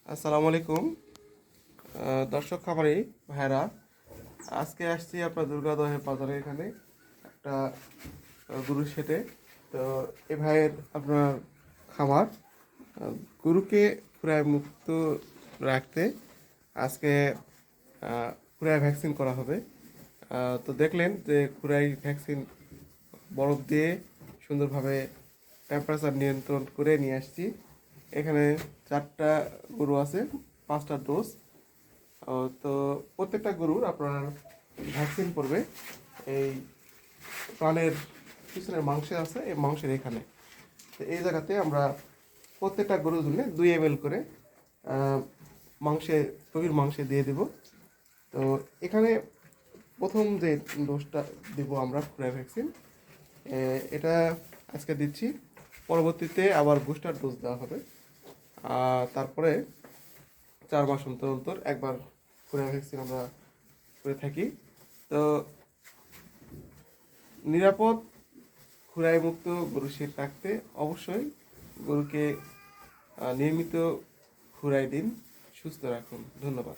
আসসালামু আলাইকুম দর্শক খামারি ভাইরা। আজকে আসছি আপনার দুর্গাদহের বাজারে। এখানে একটা গরুর সেটে। তো এ ভাইয়ের আপনার খামার গরুকে খুরায় মুক্ত রাখতে আজকে খুরায় ভ্যাকসিন করা হবে। তো দেখলেন যে খুরাই ভ্যাকসিন বরফ দিয়ে সুন্দরভাবে টেম্পারেচার নিয়ন্ত্রণ করে নিয়ে আসছি। এখানে 4টা গরু আছে, 5টা ডোজ। তো প্রত্যেকটা গরুর আপনার ভ্যাকসিন পড়বে এই প্রাণের পিছনের মাংসে আছে, এই মাংসের এখানে। তো এই জায়গাতে আমরা প্রত্যেকটা গরুর জন্য 2 ml করে মাংসে গভীর মাংসে দিয়ে দেব। তো এখানে প্রথম যে ডোজটা দেব আমরা প্রায় ভ্যাকসিন, এটা আজকে দিচ্ছি। পরবর্তীতে আবার বুস্টার ডোজ দেওয়া হবে। তারপরে 4 মাস অন্তর অন্তর একবার করে ভ্যাকসিন আমরা করে থাকি। তো নিরাপদ খুরাই মুক্ত গরু শেড রাখতে অবশ্যই গরুকে নিয়মিত খুরাই দিন, সুস্থ রাখুন। ধন্যবাদ।